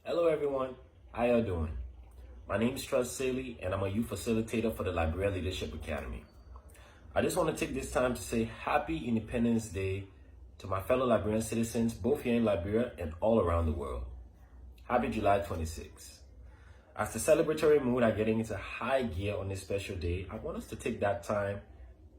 Hello everyone, how you doing? My name is Trust Saley and I'm a youth facilitator for the Liberian Leadership Academy. I just want to take this time to say Happy Independence Day to my fellow Liberian citizens, both here in Liberia and all around the world. Happy July 26th. As the celebratory mood are getting into high gear on this special day, I want us to take that time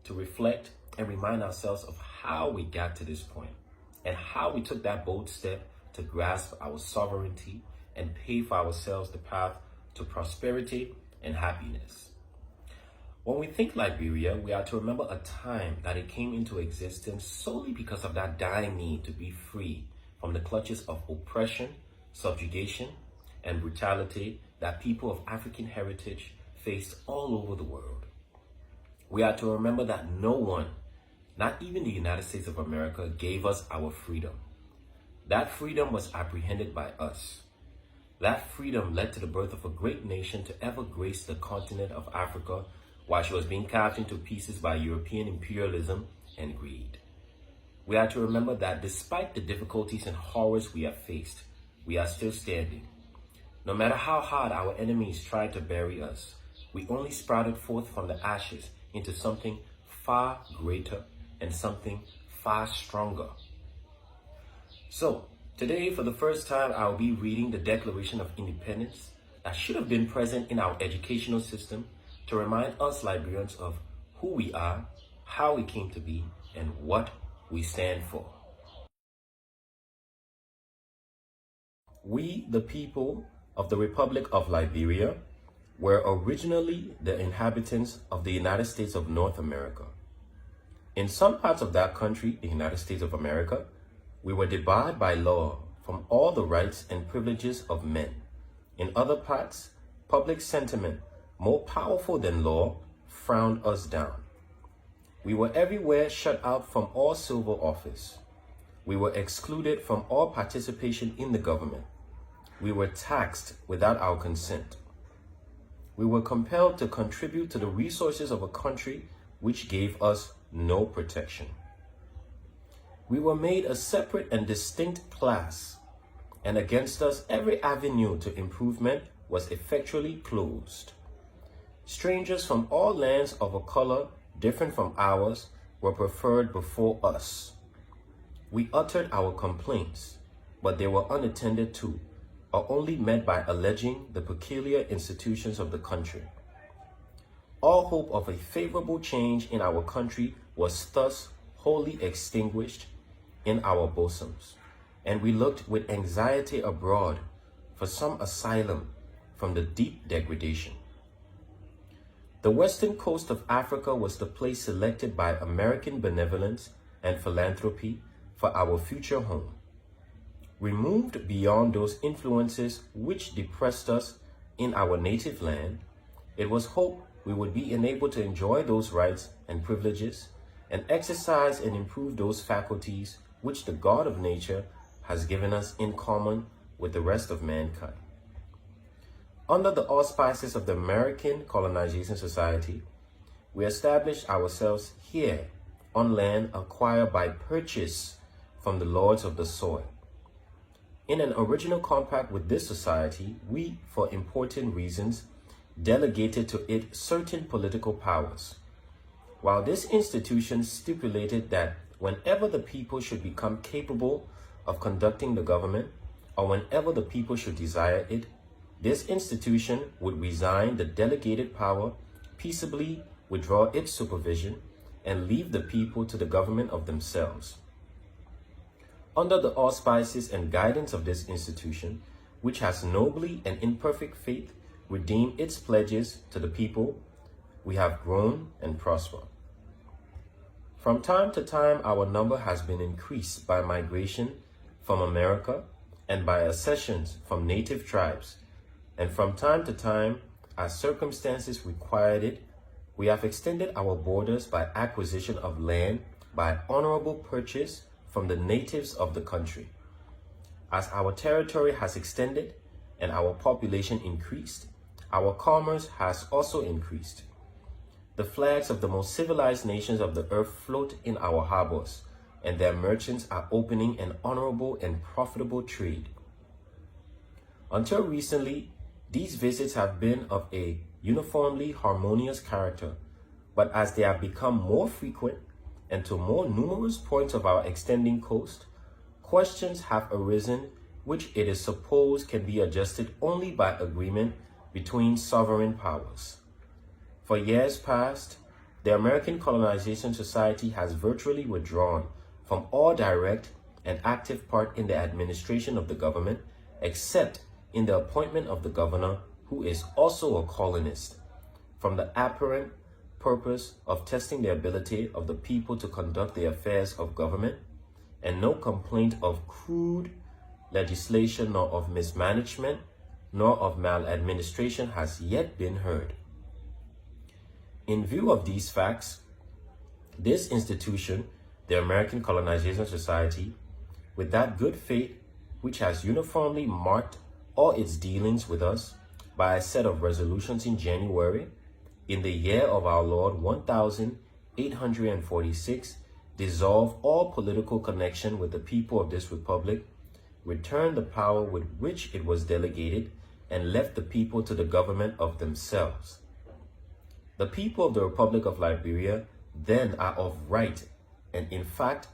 to reflect and remind ourselves of how we got to this point and how we took that bold step to grasp our sovereignty and pave for ourselves the path to prosperity and happiness. When we think Liberia, we are to remember a time that it came into existence solely because of that dying need to be free from the clutches of oppression, subjugation, and brutality that people of African heritage faced all over the world. We are to remember that no one, not even the United States of America, gave us our freedom. That freedom was apprehended by us. That freedom led to the birth of a great nation to ever grace the continent of Africa while she was being carved into pieces by European imperialism and greed. We are to remember that despite the difficulties and horrors we have faced, we are still standing. No matter how hard our enemies tried to bury us, we only sprouted forth from the ashes into something far greater and something far stronger. So, today, for the first time, I'll be reading the Declaration of Independence that should have been present in our educational system to remind us Liberians of who we are, how we came to be, and what we stand for. We, the people of the Republic of Liberia, were originally the inhabitants of the United States of North America. In some parts of that country, the United States of America, we were debarred by law from all the rights and privileges of men. In other parts, public sentiment, more powerful than law, frowned us down. We were everywhere shut out from all civil office. We were excluded from all participation in the government. We were taxed without our consent. We were compelled to contribute to the resources of a country which gave us no protection. We were made a separate and distinct class, and against us every avenue to improvement was effectually closed. Strangers from all lands of a color different from ours were preferred before us. We uttered our complaints, but they were unattended to, or only met by alleging the peculiar institutions of the country. All hope of a favorable change in our country was thus wholly extinguished in our bosoms, and we looked with anxiety abroad for some asylum from the deep degradation. The western coast of Africa was the place selected by American benevolence and philanthropy for our future home. Removed beyond those influences which depressed us in our native land, it was hoped we would be enabled to enjoy those rights and privileges and exercise and improve those faculties which the God of nature has given us in common with the rest of mankind. Under the auspices of the American Colonization Society, we established ourselves here on land acquired by purchase from the lords of the soil. In an original compact with this society, we, for important reasons, delegated to it certain political powers. While this institution stipulated that whenever the people should become capable of conducting the government, or whenever the people should desire it, this institution would resign the delegated power, peaceably withdraw its supervision, and leave the people to the government of themselves. Under the auspices and guidance of this institution, which has nobly and in perfect faith redeemed its pledges to the people, we have grown and prospered. From time to time, our number has been increased by migration from America and by accessions from native tribes. And from time to time, as circumstances required it, we have extended our borders by acquisition of land by honorable purchase from the natives of the country. As our territory has extended and our population increased, our commerce has also increased. The flags of the most civilized nations of the earth float in our harbors, and their merchants are opening an honorable and profitable trade. Until recently, these visits have been of a uniformly harmonious character, but as they have become more frequent and to more numerous points of our extending coast, questions have arisen which it is supposed can be adjusted only by agreement between sovereign powers. For years past, the American Colonization Society has virtually withdrawn from all direct and active part in the administration of the government, except in the appointment of the governor, who is also a colonist, from the apparent purpose of testing the ability of the people to conduct the affairs of government, and no complaint of crude legislation nor of mismanagement nor of maladministration has yet been heard. In view of these facts, this institution, the American Colonization Society, with that good faith which has uniformly marked all its dealings with us by a set of resolutions in January, in the year of our Lord 1846, dissolve all political connection with the people of this republic, returned the power with which it was delegated, and left the people to the government of themselves. The people of the Republic of Liberia then are of right, and in fact,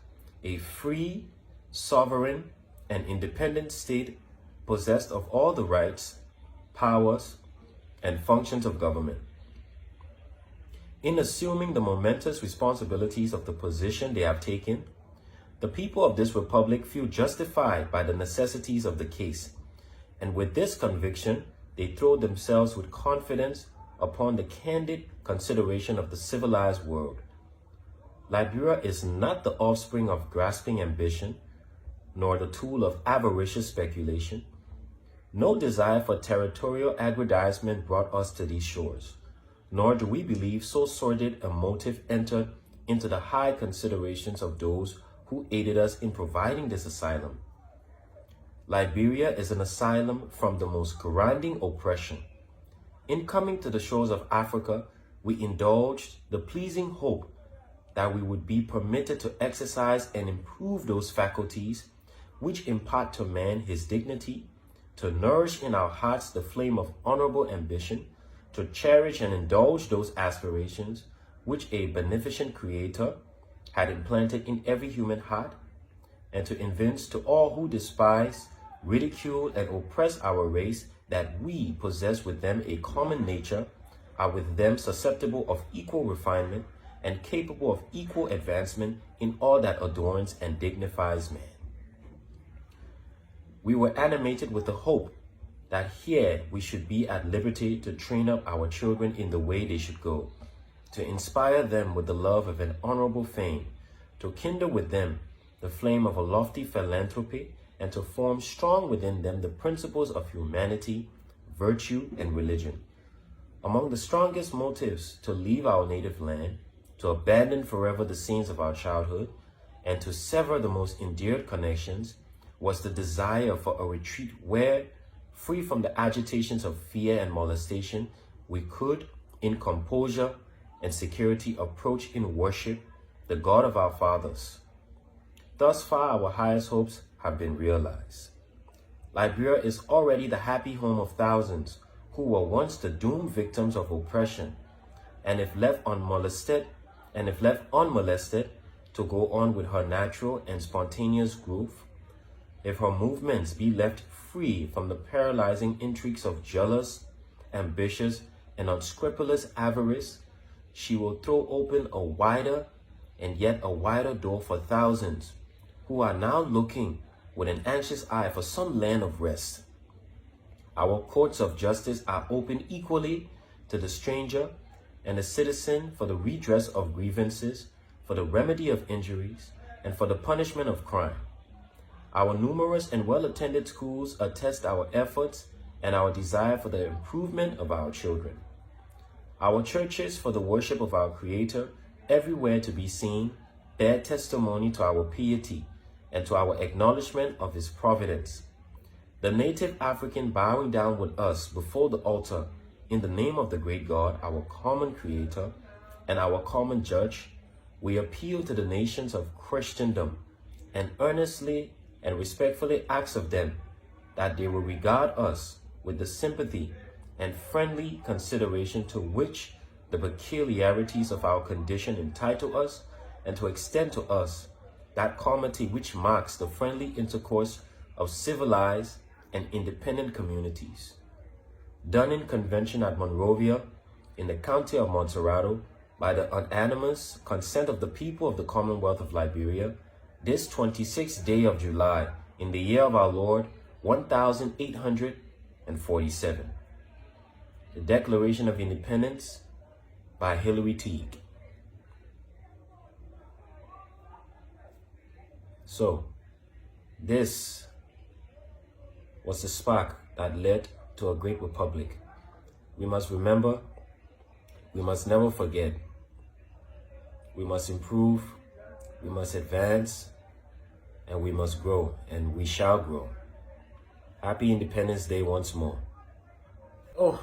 a free, sovereign, and independent state possessed of all the rights, powers, and functions of government. In assuming the momentous responsibilities of the position they have taken, the people of this republic feel justified by the necessities of the case, and with this conviction, they throw themselves with confidence upon the candid consideration of the civilized world. Liberia is not the offspring of grasping ambition, nor the tool of avaricious speculation. No desire for territorial aggrandizement brought us to these shores, nor do we believe so sordid a motive entered into the high considerations of those who aided us in providing this asylum. Liberia is an asylum from the most grinding oppression. In coming to the shores of Africa, we indulged the pleasing hope that we would be permitted to exercise and improve those faculties which impart to man his dignity, to nourish in our hearts the flame of honorable ambition, to cherish and indulge those aspirations which a beneficent Creator had implanted in every human heart, and to evince to all who despise, ridicule, and oppress our race that we possess with them a common nature, are with them susceptible of equal refinement, and capable of equal advancement in all that adorns and dignifies man. We were animated with the hope that here we should be at liberty to train up our children in the way they should go, to inspire them with the love of an honorable fame, to kindle with them the flame of a lofty philanthropy, and to form strong within them the principles of humanity, virtue, and religion. Among the strongest motives to leave our native land, to abandon forever the scenes of our childhood, and to sever the most endeared connections, was the desire for a retreat where, free from the agitations of fear and molestation, we could, in composure and security, approach in worship the God of our fathers. Thus far, our highest hopes have been realized. Liberia is already the happy home of thousands who were once the doomed victims of oppression, and if left unmolested, to go on with her natural and spontaneous growth, if her movements be left free from the paralyzing intrigues of jealous, ambitious, and unscrupulous avarice, she will throw open a wider and yet a wider door for thousands who are now looking with an anxious eye for some land of rest. Our courts of justice are open equally to the stranger and the citizen for the redress of grievances, for the remedy of injuries, and for the punishment of crime. Our numerous and well-attended schools attest our efforts and our desire for the improvement of our children. Our churches for the worship of our Creator, everywhere to be seen, bear testimony to our piety and to our acknowledgement of His providence. The native African bowing down with us before the altar in the name of the great God, our common Creator and our common Judge, we appeal to the nations of Christendom and earnestly and respectfully ask of them that they will regard us with the sympathy and friendly consideration to which the peculiarities of our condition entitle us, and to extend to us that comity which marks the friendly intercourse of civilized and independent communities. Done in convention at Monrovia, in the county of Montserrado, by the unanimous consent of the people of the Commonwealth of Liberia, this 26th day of July, in the year of our Lord, 1847. The Declaration of Independence by Hilary Teague. So, this was the spark that led to a great republic. We must remember, we must never forget, we must improve, we must advance, and we must grow, and we shall grow. Happy Independence Day once more. Oh,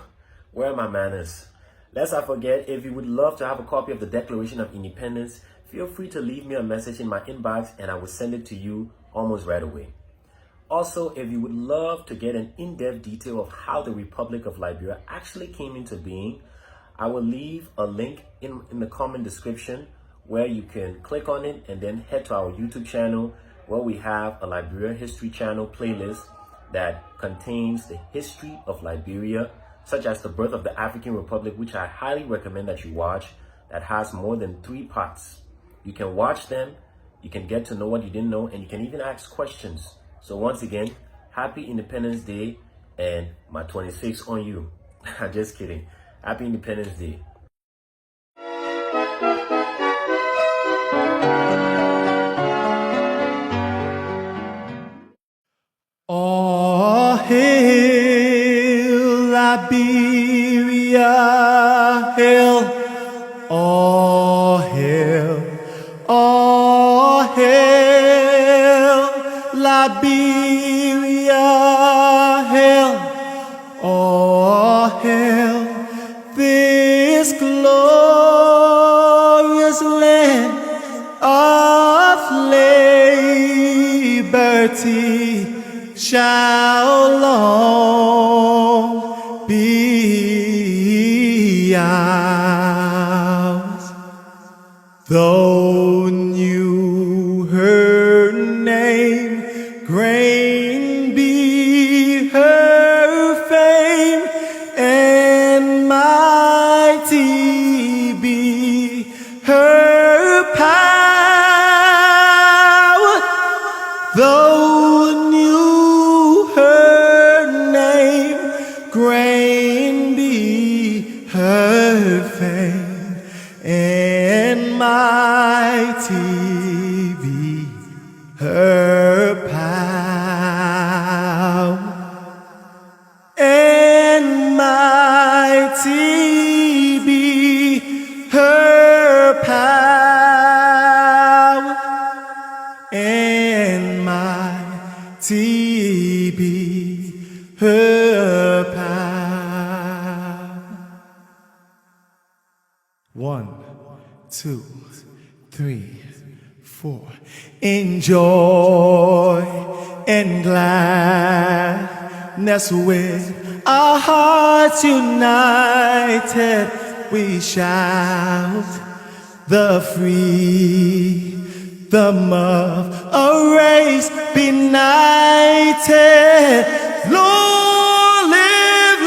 where are my manners? Lest I forget, if you would love to have a copy of the Declaration of Independence, feel free to leave me a message in my inbox and I will send it to you almost right away. Also, if you would love to get an in-depth detail of how the Republic of Liberia actually came into being, I will leave a link in the comment description where you can click on it and then head to our YouTube channel where we have a Liberia History Channel playlist that contains the history of Liberia, such as the birth of the African Republic, which I highly recommend that you watch, that has more than 3 parts. You can watch them, you can get to know what you didn't know, and you can even ask questions. So once again, happy Independence Day and my 26 on you. I'm just kidding. Happy Independence Day. All hail Liberia, hail, all hail Liberia, hail, all hail this glorious land of liberty shall long be ours. Though knew her name, great be her fame, and mighty be her power. Though knew her name, great be her fame, and mighty be her power, and mighty be her power, and mighty be her power. 1, 2, 3, 4. In joy and gladness, with our hearts united, we shout the freedom of a race benighted. Long live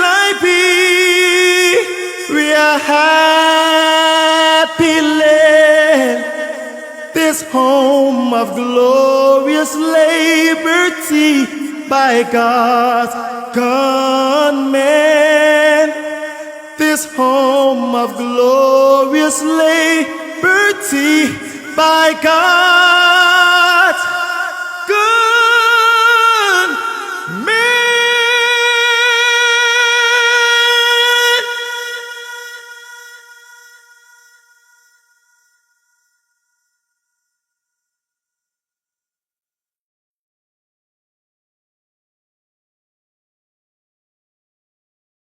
Liberia, happy land, this home of glorious liberty by God's command. This home of glorious liberty by God.